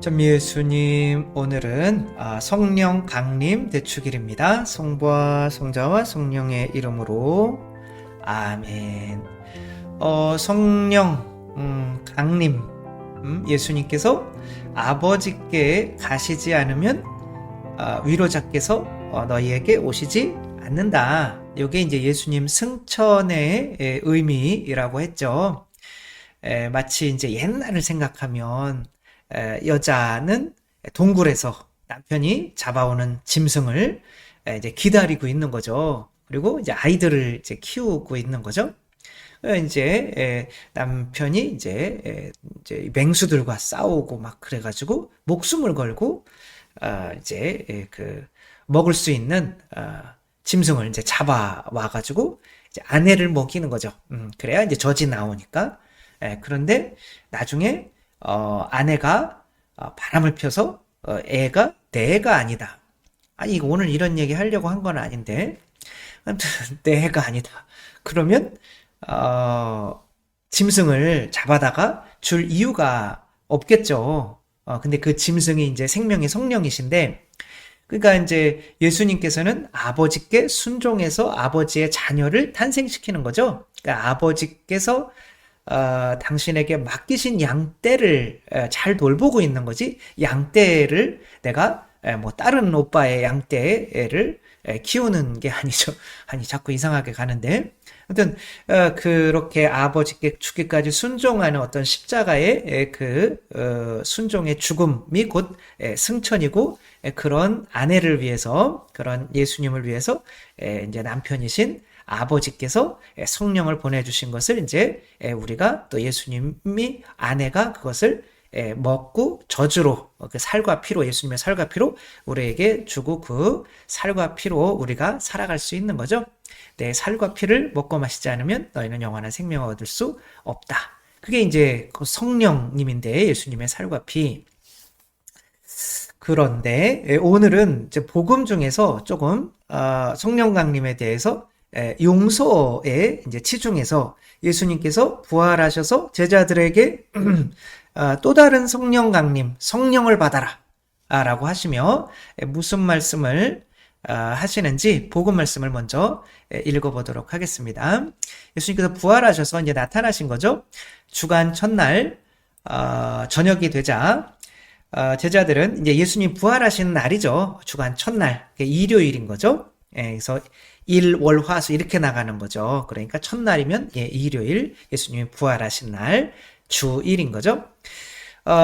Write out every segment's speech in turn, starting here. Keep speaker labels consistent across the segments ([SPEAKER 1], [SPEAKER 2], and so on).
[SPEAKER 1] 전 예수님, 오늘은 성령 강림 대축일입니다. 성부와 성자와 성령의 이름으로 아멘. 성령 강림, 예수님께서 아버지께 가시지 않으면 위로자께서 너희에게 오시지 않는다. 이게 이제 예수님 승천의 의미라고 했죠. 마치 이제 옛날을 생각하면 여자는 동굴에서 남편이 잡아오는 짐승을 이제 기다리고 있는 거죠. 그리고 이제 아이들을 이제 키우고 있는 거죠. 이제 남편이 이제 맹수들과 싸우고 막 그래가지고 목숨을 걸고 이제 그 먹을 수 있는 짐승을 이제 잡아와가지고 이제 아내를 먹이는 거죠. 그래야 이제 젖이 나오니까. 그런데 나중에 아내가 바람을 펴서 애가 내 애가 아니다. 아니 이거 오늘 이런 얘기 하려고 한 건 아닌데 아무튼 내 애가 아니다. 그러면 짐승을 잡아다가 줄 이유가 없겠죠. 근데 그 짐승이 이제 생명의 성령이신데, 그러니까 이제 예수님께서는 아버지께 순종해서 아버지의 자녀를 탄생시키는 거죠. 그러니까 아버지께서 당신에게 맡기신 양떼를 잘 돌보고 있는 거지, 양떼를 내가 뭐 다른 오빠의 양떼를 키우는 게 아니죠. 아니 자꾸 이상하게 가는데, 아무튼 그렇게 아버지께 죽기까지 순종하는 어떤 십자가의 그 순종의 죽음이 곧 승천이고, 그런 아내를 위해서, 그런 예수님을 위해서 이제 남편이신 아버지께서 성령을 보내주신 것을 이제 우리가 또 예수님이, 아내가 그것을 먹고 저주로, 그 살과 피로, 예수님의 살과 피로 우리에게 주고, 그 살과 피로 우리가 살아갈 수 있는 거죠. 내 살과 피를 먹고 마시지 않으면 너희는 영원한 생명을 얻을 수 없다. 그게 이제 그 성령님인데, 예수님의 살과 피. 그런데 오늘은 이제 복음 중에서 조금 성령 강림에 대해서 용서에 이제 치중해서, 예수님께서 부활하셔서 제자들에게 또 다른 성령 강림, 성령을 받아라 라고 하시며 무슨 말씀을 하시는지 복음 말씀을 먼저 읽어보도록 하겠습니다. 예수님께서 부활하셔서 이제 나타나신 거죠. 주간 첫날 저녁이 되자 제자들은, 이제 예수님 부활하신 날이죠. 주간 첫날, 일요일인 거죠. 그래서 일, 월, 화, 수 이렇게 나가는 거죠. 그러니까 첫날이면 일요일, 예수님이 부활하신 날, 주일인 거죠.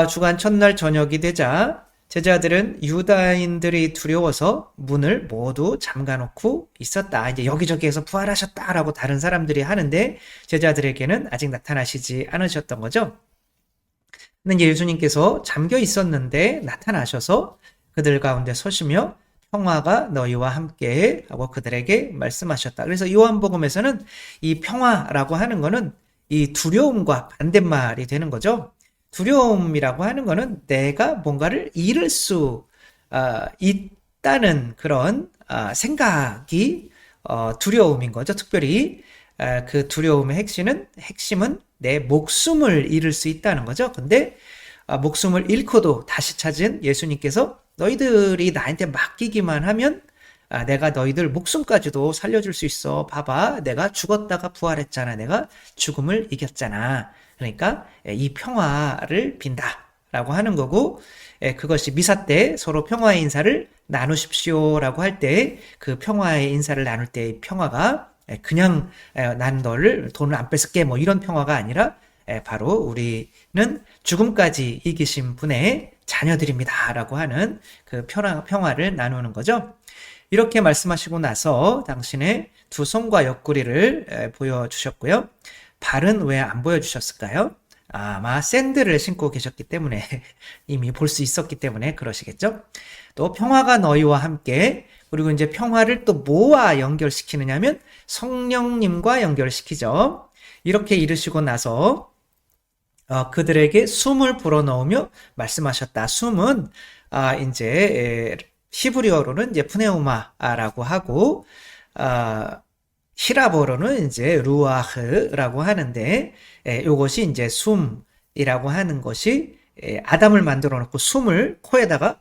[SPEAKER 1] 주간 첫날 저녁이 되자 제자들은 유다인들이 두려워서 문을 모두 잠가놓고 있었다. 이제 여기저기에서 부활하셨다라고 다른 사람들이 하는데 제자들에게는 아직 나타나시지 않으셨던 거죠. 근데 이제 예수님께서 잠겨 있었는데 나타나셔서 그들 가운데 서시며 평화가 너희와 함께 하고 그들에게 말씀하셨다. 그래서 요한복음에서는 이 평화라고 하는 거는 이 두려움과 반대말이 되는 거죠. 두려움이라고 하는 거는 내가 뭔가를 잃을 수 있다는 그런 생각이 두려움인 거죠. 특별히 그 두려움의 핵심은 내 목숨을 잃을 수 있다는 거죠. 근데 목숨을 잃고도 다시 찾은 예수님께서 너희들이 나한테 맡기기만 하면 내가 너희들 목숨까지도 살려줄 수 있어. 봐봐, 내가 죽었다가 부활했잖아. 내가 죽음을 이겼잖아. 그러니까 이 평화를 빈다라고 하는 거고, 그것이 미사 때 서로 평화의 인사를 나누십시오라고 할 때, 그 평화의 인사를 나눌 때의 평화가 그냥 난 너를 돈을 안 뺏을게 뭐 이런 평화가 아니라, 바로 우리는 죽음까지 이기신 분의 자녀들입니다 라고 하는 그 평화를 나누는 거죠. 이렇게 말씀하시고 나서 당신의 두 손과 옆구리를 보여주셨고요. 발은 왜 안 보여주셨을까요? 아마 샌들을 신고 계셨기 때문에 이미 볼 수 있었기 때문에 그러시겠죠. 또 평화가 너희와 함께, 그리고 이제 평화를 또 뭐와 연결시키느냐면 성령님과 연결시키죠. 이렇게 이르시고 나서 그들에게 숨을 불어넣으며 말씀하셨다. 숨은 이제 히브리어로는 이제 푸네우마라고 하고, 히라보로는 이제 루아흐라고 하는데, 요것이 이제 숨이라고 하는 것이 아담을 만들어 놓고 숨을 코에다가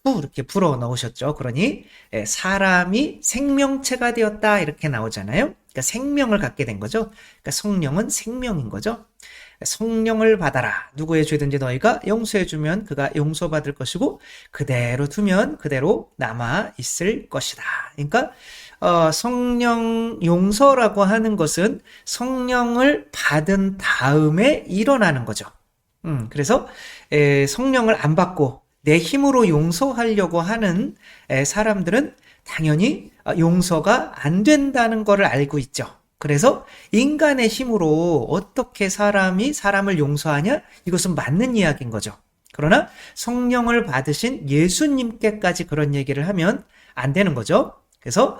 [SPEAKER 1] 후 이렇게 불어 넣으셨죠. 그러니 사람이 생명체가 되었다 이렇게 나오잖아요. 그러니까 생명을 갖게 된 거죠. 그러니까 성령은 생명인 거죠. 성령을 받아라. 누구의 죄든지 너희가 용서해 주면 그가 용서받을 것이고 그대로 두면 그대로 남아 있을 것이다. 그러니까 성령 용서라고 하는 것은 성령을 받은 다음에 일어나는 거죠. 그래서 성령을 안 받고 내 힘으로 용서하려고 하는 사람들은 당연히 용서가 안 된다는 것을 알고 있죠. 그래서 인간의 힘으로 어떻게 사람이 사람을 용서하냐? 이것은 맞는 이야기인 거죠. 그러나 성령을 받으신 예수님께까지 그런 얘기를 하면 안 되는 거죠. 그래서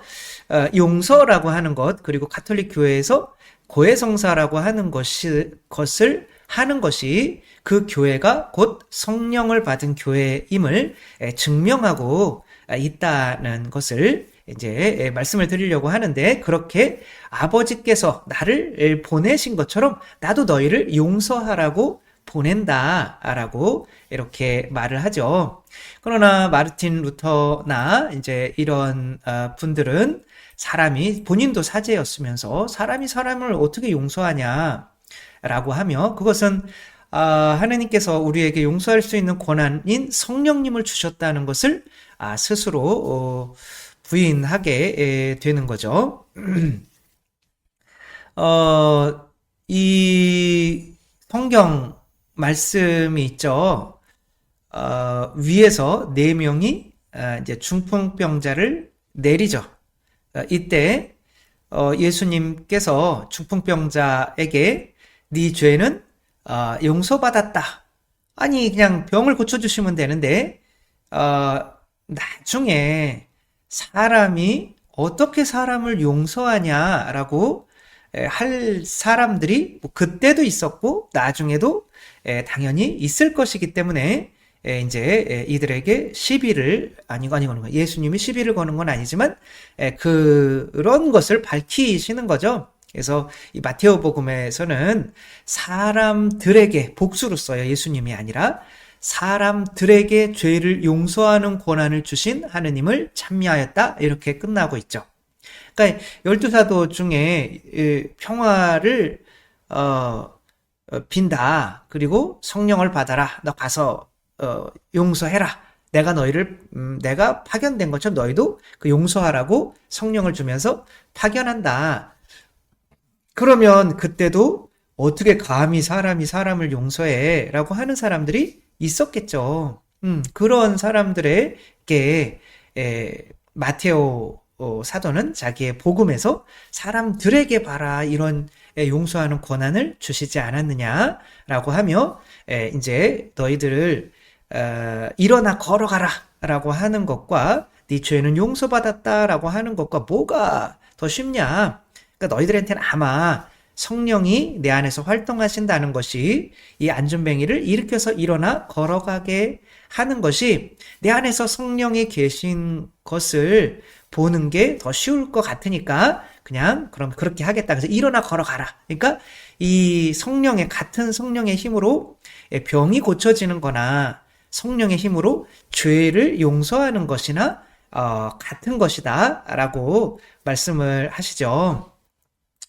[SPEAKER 1] 용서라고 하는 것, 그리고 가톨릭 교회에서 고해성사라고 하는 것을 하는 것이 그 교회가 곧 성령을 받은 교회임을 증명하고 있다는 것을 이제 말씀을 드리려고 하는데, 그렇게 아버지께서 나를 보내신 것처럼 나도 너희를 용서하라고 보낸다라고 이렇게 말을 하죠. 그러나 마르틴 루터나 이제 이런 분들은 사람이 본인도 사제였으면서 사람이 사람을 어떻게 용서하냐라고 하며, 그것은 하느님께서 우리에게 용서할 수 있는 권한인 성령님을 주셨다는 것을 스스로 부인하게 되는 거죠. 이 성경 말씀이 있죠. 위에서 네 명이 이제 중풍병자를 내리죠. 이때 예수님께서 중풍병자에게 네 죄는 용서받았다. 아니 그냥 병을 고쳐주시면 되는데 나중에 사람이 어떻게 사람을 용서하냐라고 할 사람들이 그때도 있었고 나중에도 당연히 있을 것이기 때문에 이제 이들에게 시비를 아니고 예수님이 시비를 거는 건 아니지만 그런 것을 밝히시는 거죠. 그래서 이 마테오 복음에서는 사람들에게 복수로 써요. 예수님이 아니라 사람들에게 죄를 용서하는 권한을 주신 하느님을 찬미하였다 이렇게 끝나고 있죠. 그러니까 12사도 중에 평화를 빈다. 그리고 성령을 받아라. 너 가서 용서해라. 내가 너희를 내가 파견된 것처럼 너희도 그 용서하라고 성령을 주면서 파견한다. 그러면 그때도 어떻게 감히 사람이 사람을 용서해? 라고 하는 사람들이 있었겠죠. 그런 사람들에게 마테오 사도는 자기의 복음에서 사람들에게 봐라 이런 용서하는 권한을 주시지 않았느냐라고 하며 이제 너희들을 일어나 걸어가라 라고 하는 것과 네 죄는 용서받았다라고 하는 것과 뭐가 더 쉽냐? 그러니까 너희들한테는 아마 성령이 내 안에서 활동하신다는 것이 이 안전뱅이를 일으켜서 일어나 걸어가게 하는 것이 내 안에서 성령이 계신 것을 보는 게 더 쉬울 것 같으니까 그냥 그럼 그렇게 하겠다. 그래서 일어나 걸어가라. 그러니까 이 같은 성령의 힘으로 병이 고쳐지는 거나 성령의 힘으로 죄를 용서하는 것이나 같은 것이다 라고 말씀을 하시죠.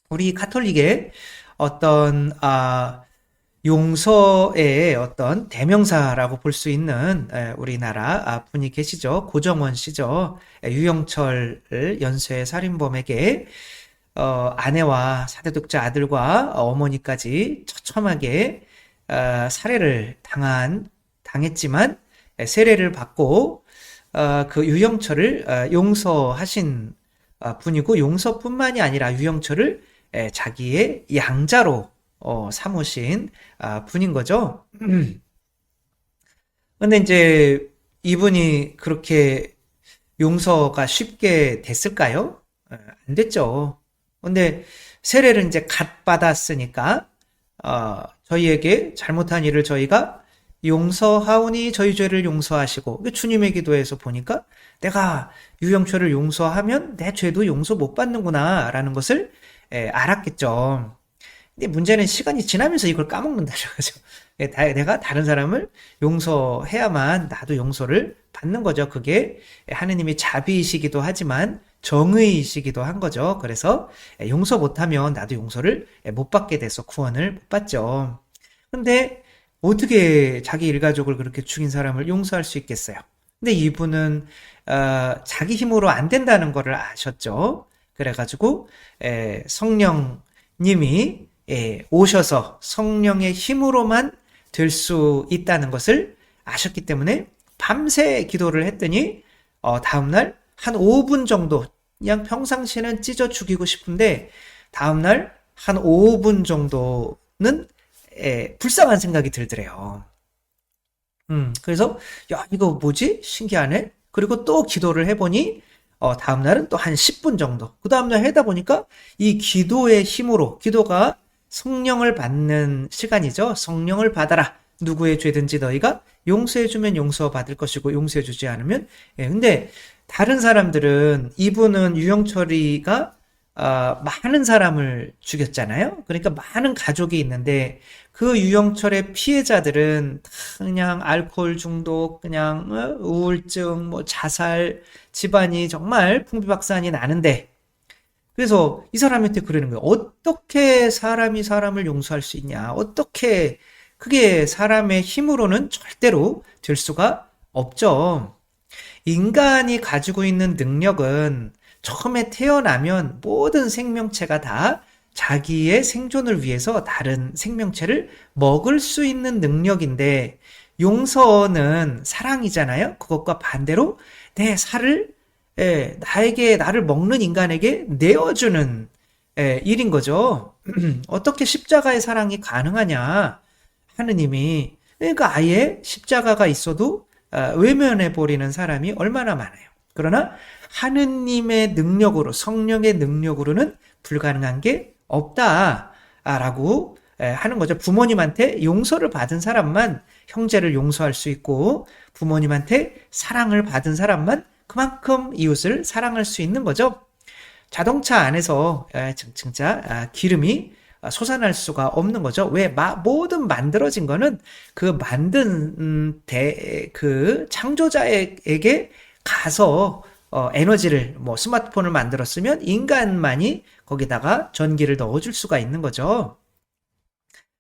[SPEAKER 1] 우리 가톨릭의 어떤 용서의 어떤 대명사라고 볼 수 있는 우리나라 분이 계시죠. 고정원 씨죠. 유영철 연쇄 살인범에게 아내와 사대독자 아들과 어머니까지 처참하게 살해를 당했지만 세례를 받고 그 유영철을 용서하신 분이고, 용서뿐만이 아니라 유영철을 자기의 양자로 삼으신 분인 거죠. 근데 이제 이분이 그렇게 용서가 쉽게 됐을까요? 안 됐죠. 근데 세례를 이제 갓 받았으니까 저희에게 잘못한 일을 저희가 용서하오니 저희 죄를 용서하시고, 주님의 기도에서 보니까 내가 유영철을 용서하면 내 죄도 용서 못 받는구나 라는 것을 알았겠죠. 근데 문제는 시간이 지나면서 이걸 까먹는다는 거죠. 내가 다른 사람을 용서해야만 나도 용서를 받는 거죠. 그게 하느님의 자비이시기도 하지만 정의이시기도 한 거죠. 그래서 용서 못하면 나도 용서를 못 받게 돼서 구원을 못 받죠. 근데 어떻게 자기 일가족을 그렇게 죽인 사람을 용서할 수 있겠어요? 근데 이분은 자기 힘으로 안 된다는 거를 아셨죠. 그래가지고 성령님이 오셔서 성령의 힘으로만 될 수 있다는 것을 아셨기 때문에 밤새 기도를 했더니 다음날 한 5분 정도, 그냥 평상시에는 찢어 죽이고 싶은데 다음날 한 5분 정도는 불쌍한 생각이 들더래요. 그래서 야, 이거 뭐지? 신기하네. 그리고 또 기도를 해보니 다음날은 또 한 10분 정도. 그 다음날 하다 보니까 이 기도의 힘으로, 기도가 성령을 받는 시간이죠. 성령을 받아라. 누구의 죄든지 너희가 용서해주면 용서받을 것이고 용서해주지 않으면. 근데 다른 사람들은, 이분은 유영철이가 많은 사람을 죽였잖아요. 그러니까 많은 가족이 있는데 그 유영철의 피해자들은 그냥 알코올 중독, 그냥 우울증, 뭐 자살, 집안이 정말 풍비박산이 나는데, 그래서 이 사람한테 그러는 거예요. 어떻게 사람이 사람을 용서할 수 있냐? 어떻게, 그게 사람의 힘으로는 절대로 될 수가 없죠. 인간이 가지고 있는 능력은 처음에 태어나면 모든 생명체가 다 자기의 생존을 위해서 다른 생명체를 먹을 수 있는 능력인데, 용서는 사랑이잖아요. 그것과 반대로 내 살을 나를 먹는 인간에게 내어주는 일인 거죠. 어떻게 십자가의 사랑이 가능하냐? 하느님이, 그러니까 아예 십자가가 있어도 외면해 버리는 사람이 얼마나 많아요. 그러나 하느님의 능력으로, 성령의 능력으로는 불가능한 게 없다라고 하는 거죠. 부모님한테 용서를 받은 사람만 형제를 용서할 수 있고, 부모님한테 사랑을 받은 사람만 그만큼 이웃을 사랑할 수 있는 거죠. 자동차 안에서 진짜 기름이 솟아날 수가 없는 거죠. 왜? 모든 만들어진 거는 그 만든 그 창조자에게 가서 에너지를, 뭐 스마트폰을 만들었으면 인간만이 거기다가 전기를 넣어줄 수가 있는 거죠.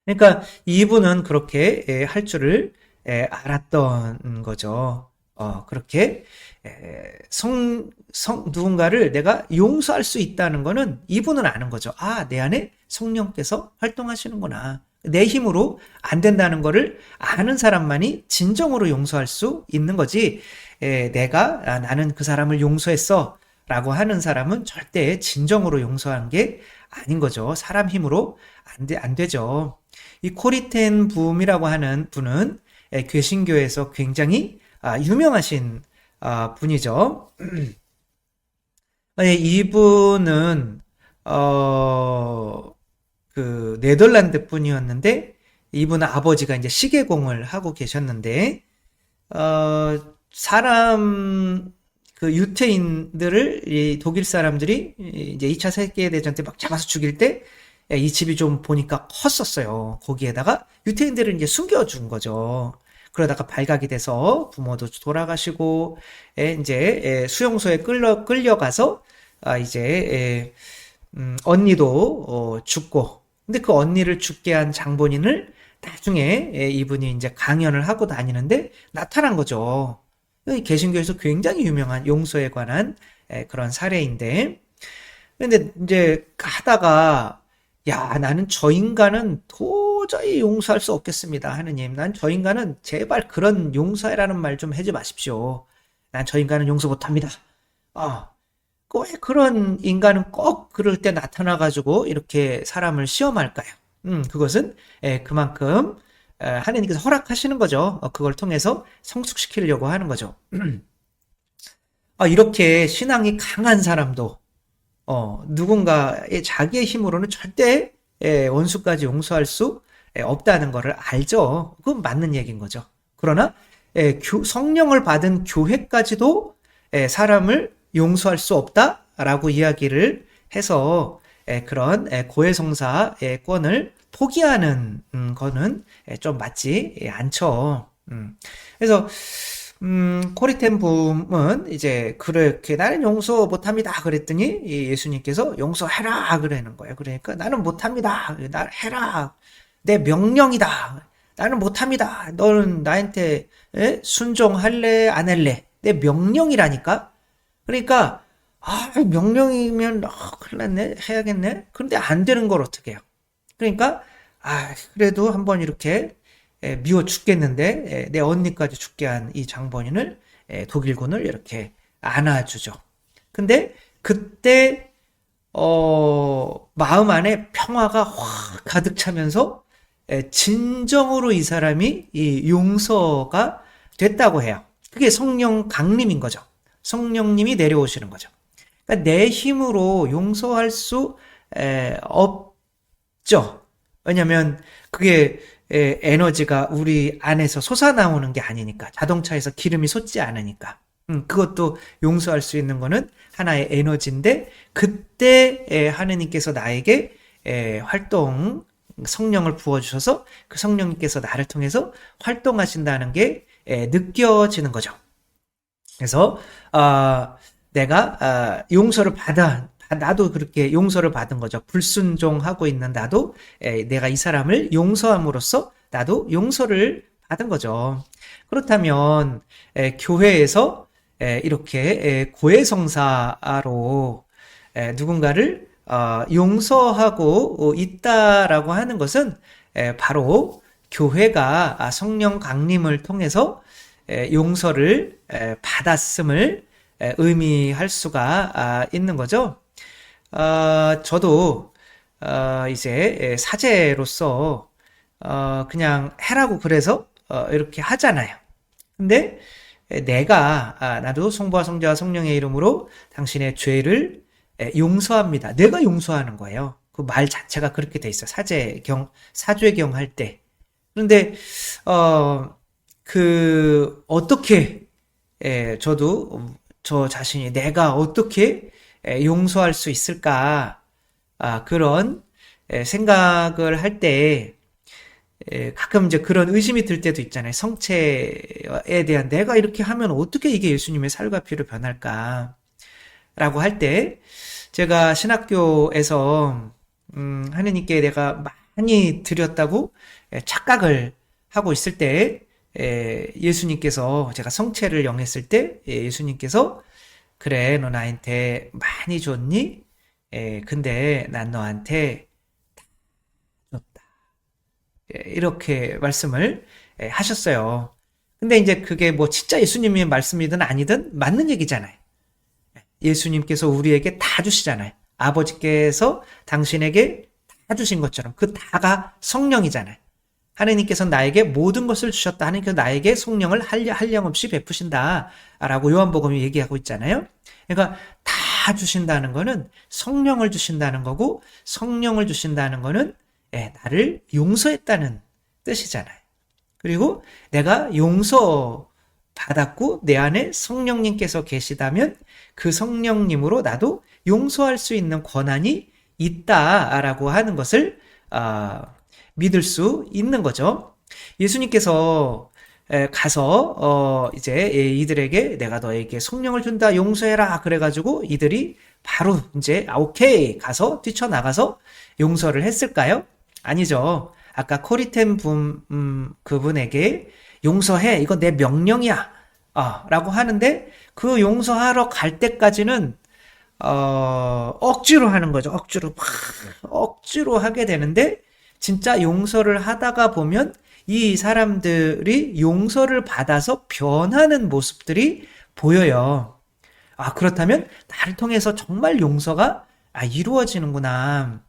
[SPEAKER 1] 그러니까 이분은 그렇게 할 줄을 알았던 거죠. 그렇게 누군가를 내가 용서할 수 있다는 거는 이분은 아는 거죠. 아, 내 안에 성령께서 활동하시는구나. 내 힘으로 안 된다는 거를 아는 사람만이 진정으로 용서할 수 있는 거지. 나는 그 사람을 용서했어 라고 하는 사람은 절대 진정으로 용서한 게 아닌 거죠. 사람 힘으로 안 되죠. 이 코리텐 붐이라고 하는 분은 개신교에서 굉장히 유명하신 분이죠. 이분은 그 네덜란드 분이었는데, 이분 아버지가 이제 시계공을 하고 계셨는데, 사람, 그 유태인들을 이 독일 사람들이 이제 2차 세계대전 때 막 잡아서 죽일 때 이 집이 좀 보니까 컸었어요. 거기에다가 유태인들을 이제 숨겨준 거죠. 그러다가 발각이 돼서 부모도 돌아가시고, 이제 수용소에 끌려가서 이제 언니도 죽고, 근데 그 언니를 죽게 한 장본인을 나중에 이분이 이제 강연을 하고 다니는데 나타난 거죠. 개신교에서 굉장히 유명한 용서에 관한 그런 사례인데, 근데 이제 하다가, 야, 나는 저 인간은 도저히 용서할 수 없겠습니다. 하느님, 난 저 인간은 제발 그런 용서해라는 말 좀 하지 마십시오. 난 저 인간은 용서 못합니다. 왜 그런 인간은 꼭 그럴 때 나타나가지고 이렇게 사람을 시험할까요? 그것은 그만큼 하느님께서 허락하시는 거죠. 그걸 통해서 성숙시키려고 하는 거죠. 이렇게 신앙이 강한 사람도 누군가의 자기의 힘으로는 절대 원수까지 용서할 수 없다는 것을 알죠. 그건 맞는 얘기인 거죠. 그러나 성령을 받은 교회까지도 사람을 용서할 수 없다라고 이야기를 해서 그런 고해성사의 권을 포기하는 거는 좀 맞지 않죠. 그래서 코리텐붐은 이제 그렇게 나는 용서 못합니다 그랬더니 예수님께서 용서해라 그러는 거예요. 그러니까 나는 못합니다. 나 해라. 내 명령이다. 나는 못합니다. 너는 나한테 순종할래 안 할래? 내 명령이라니까. 그러니까 명령이면 큰일 났네. 해야겠네. 그런데 안 되는 걸 어떻게 해요? 그러니까 그래도 한번 이렇게 미워 죽겠는데 내 언니까지 죽게 한 이 장본인을 독일군을 이렇게 안아주죠. 근데 그때 마음 안에 평화가 확 가득 차면서 진정으로 이 사람이 이 용서가 됐다고 해요. 그게 성령 강림인 거죠. 성령님이 내려오시는 거죠. 그러니까 내 힘으로 용서할 수 없죠. 왜냐면 그게 에너지가 우리 안에서 솟아나오는 게 아니니까. 자동차에서 기름이 솟지 않으니까. 그것도 용서할 수 있는 거는 하나의 에너지인데 그때 하느님께서 나에게 성령을 부어주셔서 그 성령님께서 나를 통해서 활동하신다는 게 느껴지는 거죠. 그래서 내가 용서를 나도 그렇게 용서를 받은 거죠. 불순종하고 있는 나도 내가 이 사람을 용서함으로써 나도 용서를 받은 거죠. 그렇다면 교회에서 이렇게 고해성사로 누군가를 용서하고 있다라고 하는 것은 바로 교회가 성령 강림을 통해서 용서를 받았음을 의미할 수가 있는 거죠. 저도 이제 사제로서 그냥 해라고 그래서 이렇게 하잖아요. 근데 나도 성부와 성자와 성령의 이름으로 당신의 죄를 용서합니다. 내가 용서하는 거예요. 그 말 자체가 그렇게 돼 있어요. 사죄경 할 때. 그런데 어떻게 저도 저 자신이 내가 어떻게 용서할 수 있을까? 그런 생각을 할 때 가끔 이제 그런 의심이 들 때도 있잖아요. 성체에 대한 내가 이렇게 하면 어떻게 이게 예수님의 살과 피로 변할까? 라고 할 때 제가 신학교에서 하느님께 내가 많이 드렸다고 착각을 하고 있을 때 예수님께서 제가 성체를 영했을 때 예수님께서 그래 너 나한테 많이 줬니? 근데 난 너한테 다 줬다. 이렇게 말씀을 하셨어요. 근데 이제 그게 뭐 진짜 예수님의 말씀이든 아니든 맞는 얘기잖아요. 예수님께서 우리에게 다 주시잖아요. 아버지께서 당신에게 다 주신 것처럼 그 다가 성령이잖아요. 하느님께서 나에게 모든 것을 주셨다. 하느님께서 나에게 성령을 한량없이 베푸신다. 라고 요한복음이 얘기하고 있잖아요. 그러니까 다 주신다는 거는 성령을 주신다는 거고 성령을 주신다는 거는 나를 용서했다는 뜻이잖아요. 그리고 내가 용서받았고 내 안에 성령님께서 계시다면 그 성령님으로 나도 용서할 수 있는 권한이 있다라고 하는 것을 믿을 수 있는 거죠. 예수님께서 가서 이제 이들에게 내가 너에게 성령을 준다 용서해라 그래가지고 이들이 바로 이제 오케이 가서 뛰쳐나가서 용서를 했을까요? 아니죠. 아까 코리텐 그분에게 용서해 이거 내 명령이야 라고 하는데 그 용서하러 갈 때까지는 억지로 하는 거죠. 억지로 하게 되는데 진짜 용서를 하다가 보면 이 사람들이 용서를 받아서 변하는 모습들이 보여요. 그렇다면 나를 통해서 정말 용서가 이루어지는구나.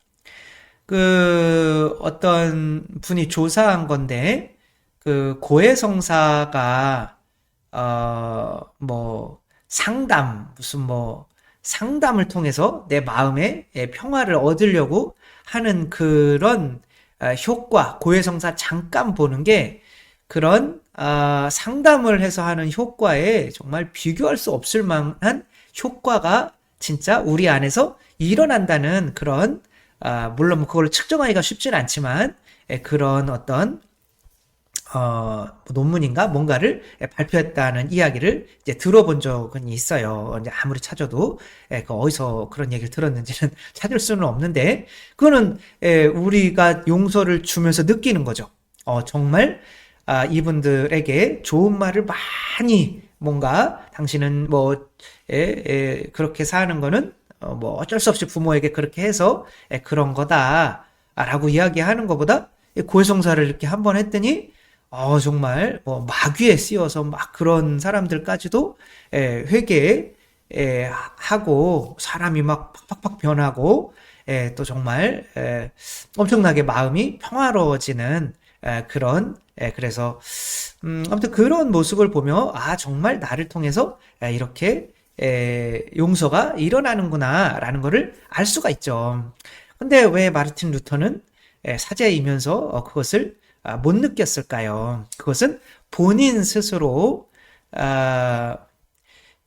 [SPEAKER 1] 어떤 분이 조사한 건데, 고해성사가, 상담을 통해서 내 마음의 평화를 얻으려고 하는 그런 효과, 고해성사 잠깐 보는 게 그런 상담을 해서 하는 효과에 정말 비교할 수 없을 만한 효과가 진짜 우리 안에서 일어난다는 그런 물론 뭐 그걸 측정하기가 쉽지는 않지만, 그런 어떤 논문인가 뭔가를 발표했다는 이야기를 이제 들어본 적은 있어요. 이제 아무리 찾아도 그 어디서 그런 얘기를 들었는지는 찾을 수는 없는데, 그거는 우리가 용서를 주면서 느끼는 거죠. 정말 이분들에게 좋은 말을 많이, 뭔가 당신은 뭐 그렇게 사는 거는 뭐 어쩔 수 없이 부모에게 그렇게 해서 그런 거다라고 이야기하는 것보다, 고해성사를 이렇게 한번 했더니 정말 뭐 마귀에 씌워서 막 그런 사람들까지도 회개 하고, 사람이 막 팍팍팍 변하고, 또 정말 엄청나게 마음이 평화로워지는 그런, 그래서 아무튼 그런 모습을 보며 정말 나를 통해서 이렇게 용서가 일어나는구나라는 거를 알 수가 있죠. 근데 왜 마르틴 루터는 사제이면서 그것을 못 느꼈을까요? 그것은 본인 스스로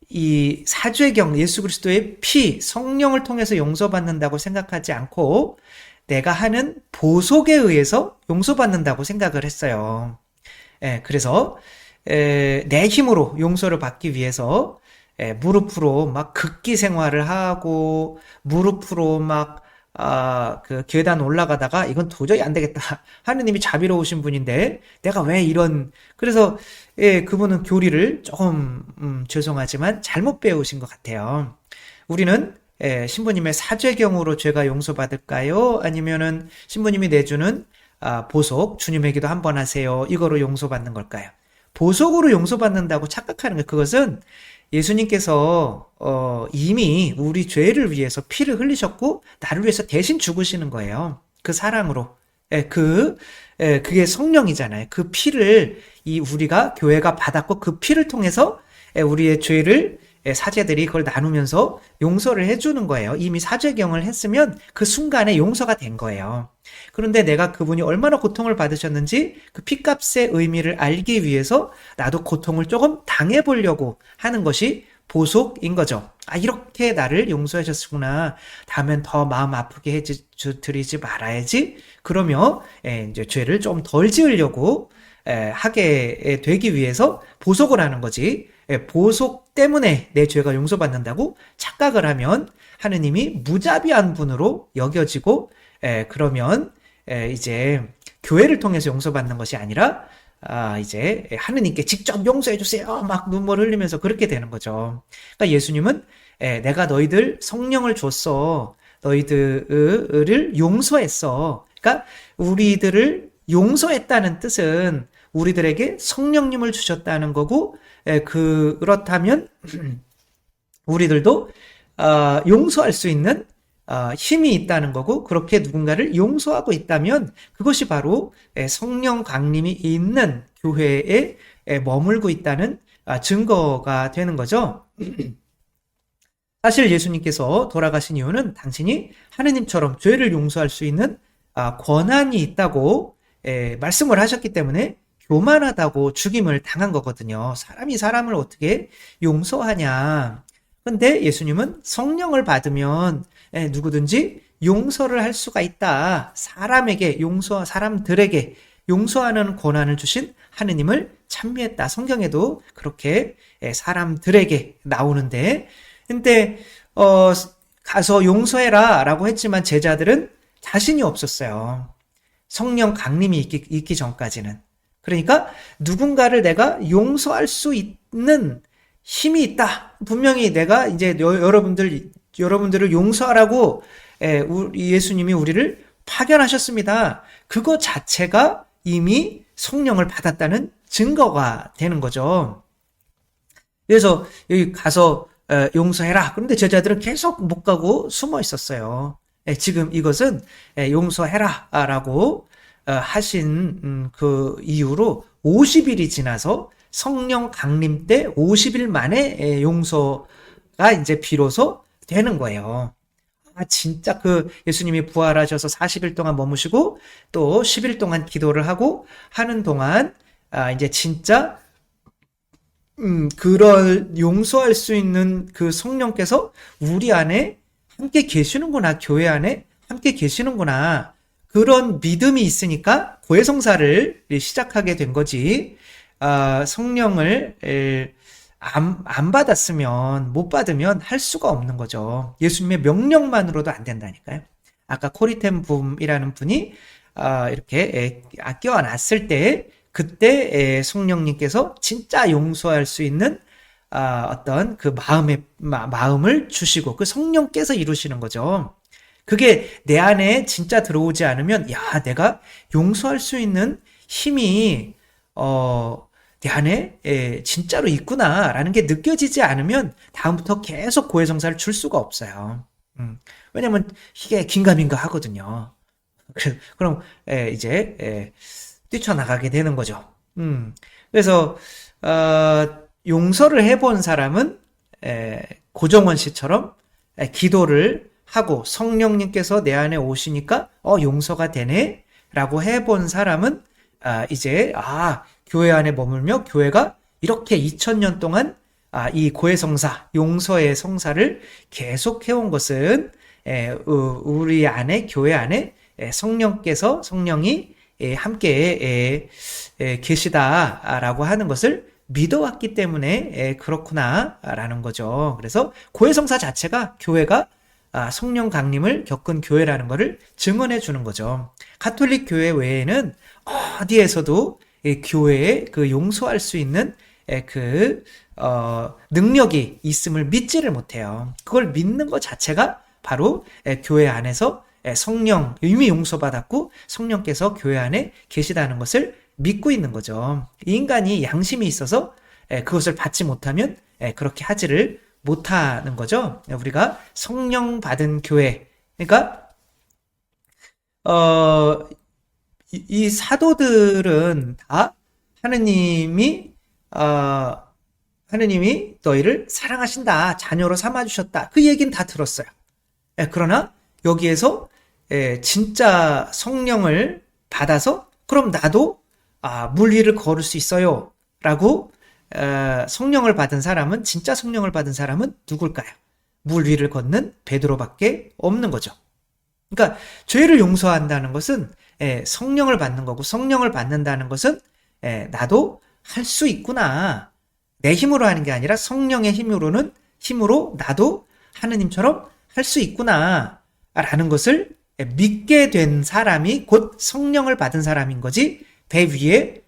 [SPEAKER 1] 이 사죄경, 예수 그리스도의 피, 성령을 통해서 용서받는다고 생각하지 않고 내가 하는 보속에 의해서 용서받는다고 생각을 했어요. 그래서 내 힘으로 용서를 받기 위해서 무릎으로 막 극기 생활을 하고, 무릎으로 막 그 계단 올라가다가 이건 도저히 안 되겠다. 하느님이 자비로우신 분인데 내가 왜 이런, 그래서 그분은 교리를 조금 죄송하지만 잘못 배우신 것 같아요. 우리는 신부님의 사죄경으로 죄가 용서받을까요? 아니면은 신부님이 내주는 보속, 주님의 기도 한 번 하세요, 이거로 용서받는 걸까요? 보속으로 용서받는다고 착각하는 거, 그것은 예수님께서 이미 우리 죄를 위해서 피를 흘리셨고 나를 위해서 대신 죽으시는 거예요. 그 사랑으로. 그게 성령이잖아요. 그 피를 우리가 교회가 받았고, 그 피를 통해서 우리의 죄를 사제들이 그걸 나누면서 용서를 해주는 거예요. 이미 사죄경을 했으면 그 순간에 용서가 된 거예요. 그런데 내가 그분이 얼마나 고통을 받으셨는지 그 피값의 의미를 알기 위해서 나도 고통을 조금 당해보려고 하는 것이 보속인 거죠. 이렇게 나를 용서해 줬구나, 다음엔 더 마음 아프게 드리지 말아야지, 그러며 이제 죄를 좀 덜 지으려고 하게 되기 위해서 보속을 하는 거지. 보속 때문에 내 죄가 용서받는다고 착각을 하면 하느님이 무자비한 분으로 여겨지고, 그러면 이제 교회를 통해서 용서받는 것이 아니라 이제 하느님께 직접 용서해 주세요, 막 눈물 흘리면서 그렇게 되는 거죠. 그러니까 예수님은 내가 너희들 성령을 줬어, 너희들을 용서했어. 그러니까 우리들을 용서했다는 뜻은 우리들에게 성령님을 주셨다는 거고, 그렇다면 우리들도 용서할 수 있는 힘이 있다는 거고, 그렇게 누군가를 용서하고 있다면 그것이 바로 성령 강림이 있는 교회에 머물고 있다는 증거가 되는 거죠. 사실 예수님께서 돌아가신 이유는 당신이 하느님처럼 죄를 용서할 수 있는 권한이 있다고 말씀을 하셨기 때문에 교만하다고 죽임을 당한 거거든요. 사람이 사람을 어떻게 용서하냐. 근데 예수님은 성령을 받으면 누구든지 용서를 할 수가 있다. 사람들에게 용서하는 권한을 주신 하느님을 찬미했다. 성경에도 그렇게 사람들에게 나오는데, 근데 가서 용서해라 라고 했지만 제자들은 자신이 없었어요. 성령 강림이 있기 전까지는. 그러니까 누군가를 내가 용서할 수 있는 힘이 있다. 분명히 내가 이제 여러분들을 용서하라고 예수님이 우리를 파견하셨습니다. 그거 자체가 이미 성령을 받았다는 증거가 되는 거죠. 그래서 여기 가서 용서해라. 그런데 제자들은 계속 못 가고 숨어 있었어요. 지금 이것은 용서해라 라고 하신 그 이후로 50일이 지나서 성령 강림 때 50일 만에 용서가 이제 비로소 되는 거예요. 진짜 그 예수님이 부활하셔서 40일 동안 머무시고 또 10일 동안 기도를 하고 하는 동안 이제 진짜 그걸 용서할 수 있는 그 성령께서 우리 안에 함께 계시는구나, 교회 안에. 함께 계시는구나. 그런 믿음이 있으니까 고해성사를 시작하게 된 거지. 성령을 안 받았으면, 못 받으면 할 수가 없는 거죠. 예수님의 명령만으로도 안 된다니까요. 아까 코리텐 붐이라는 분이 이렇게 껴안았을 때, 그때 성령님께서 진짜 용서할 수 있는 어떤 그 마음을 주시고 그 성령께서 이루시는 거죠. 그게 내 안에 진짜 들어오지 않으면, 야, 내가 용서할 수 있는 힘이, 내 안에 진짜로 있구나라는 게 느껴지지 않으면 다음부터 계속 고해성사를 줄 수가 없어요. 왜냐면 이게 긴가민가 하거든요. 그럼 이제 뛰쳐나가게 되는 거죠. 그래서 용서를 해본 사람은 고정원 씨처럼 기도를 하고 성령님께서 내 안에 오시니까 용서가 되네 라고 해본 사람은 이제 교회 안에 머물며 교회가 이렇게 2000년 동안 이 고해성사, 용서의 성사를 계속 해온 것은 우리 안에, 교회 안에 성령이 함께 계시다라고 하는 것을 믿어왔기 때문에 그렇구나라는 거죠. 그래서 고해성사 자체가 교회가 성령 강림을 겪은 교회라는 것을 증언해 주는 거죠. 가톨릭 교회 외에는 어디에서도 교회에 그 용서할 수 있는 능력이 있음을 믿지를 못해요. 그걸 믿는 것 자체가 바로 교회 안에서 성령, 이미 용서받았고 성령께서 교회 안에 계시다는 것을 믿고 있는 거죠. 이 인간이 양심이 있어서 그것을 받지 못하면 그렇게 하지를 못하는 거죠. 우리가 성령 받은 교회, 그러니까 이 사도들은 다 하느님이 너희를 사랑하신다, 자녀로 삼아주셨다, 그 얘기는 다 들었어요. 그러나 여기에서 진짜 성령을 받아서 그럼 나도 물 위를 걸을 수 있어요 라고 성령을 받은 사람은, 진짜 성령을 받은 사람은 누굴까요? 물 위를 걷는 베드로밖에 없는 거죠. 그러니까 죄를 용서한다는 것은 성령을 받는 거고, 성령을 받는다는 것은 나도 할 수 있구나, 내 힘으로 하는 게 아니라 성령의 힘으로 나도 하느님처럼 할 수 있구나 라는 것을 믿게 된 사람이 곧 성령을 받은 사람인 거지, 배 위에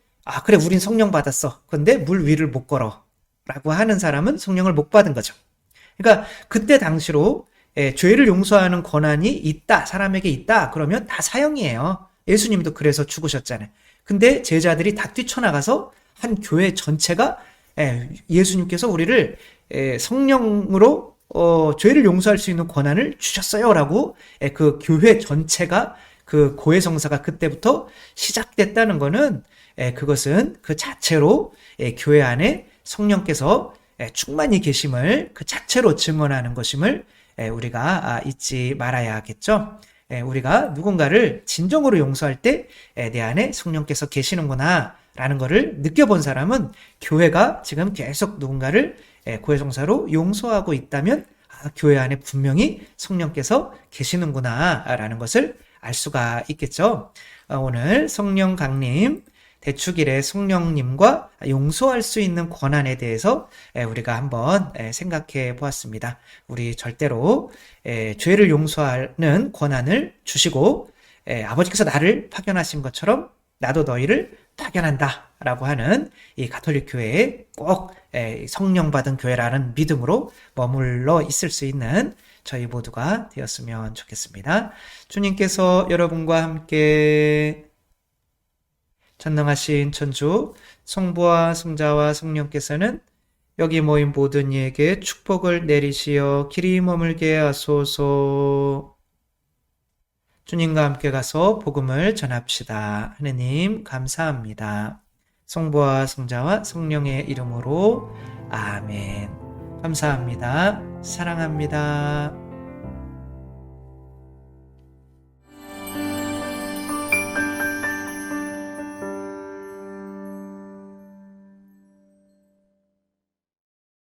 [SPEAKER 1] 그래 우린 성령 받았어, 근데 물 위를 못 걸어 라고 하는 사람은 성령을 못 받은 거죠. 그러니까 그때 당시로 죄를 용서하는 권한이 있다, 사람에게 있다 그러면 다 사형이에요. 예수님도 그래서 죽으셨잖아요. 근데 제자들이 다 뛰쳐나가서 한 교회 전체가 예수님께서 우리를 성령으로 죄를 용서할 수 있는 권한을 주셨어요 라고 그 교회 전체가, 그 고해성사가 그때부터 시작됐다는 거는 그것은 그 자체로 교회 안에 성령께서 충만히 계심을 그 자체로 증언하는 것임을 우리가 잊지 말아야겠죠. 우리가 누군가를 진정으로 용서할 때 내 안에 성령께서 계시는구나 라는 것을 느껴본 사람은 교회가 지금 계속 누군가를 고해성사로 용서하고 있다면 교회 안에 분명히 성령께서 계시는구나 라는 것을 알 수가 있겠죠. 오늘 성령 강림, 대축일의 성령님과 용서할 수 있는 권한에 대해서 우리가 한번 생각해 보았습니다. 우리 절대로 죄를 용서하는 권한을 주시고 아버지께서 나를 파견하신 것처럼 나도 너희를 파견한다 라고 하는 이 가톨릭 교회에 꼭 성령 받은 교회라는 믿음으로 머물러 있을 수 있는 저희 모두가 되었으면 좋겠습니다. 주님께서 여러분과 함께 전능하신 천주 성부와 성자와 성령께서는 여기 모인 모든 이에게 축복을 내리시어 길이 머물게 하소서. 주님과 함께 가서 복음을 전합시다. 하느님 감사합니다. 성부와 성자와 성령의 이름으로 아멘. 감사합니다. 사랑합니다.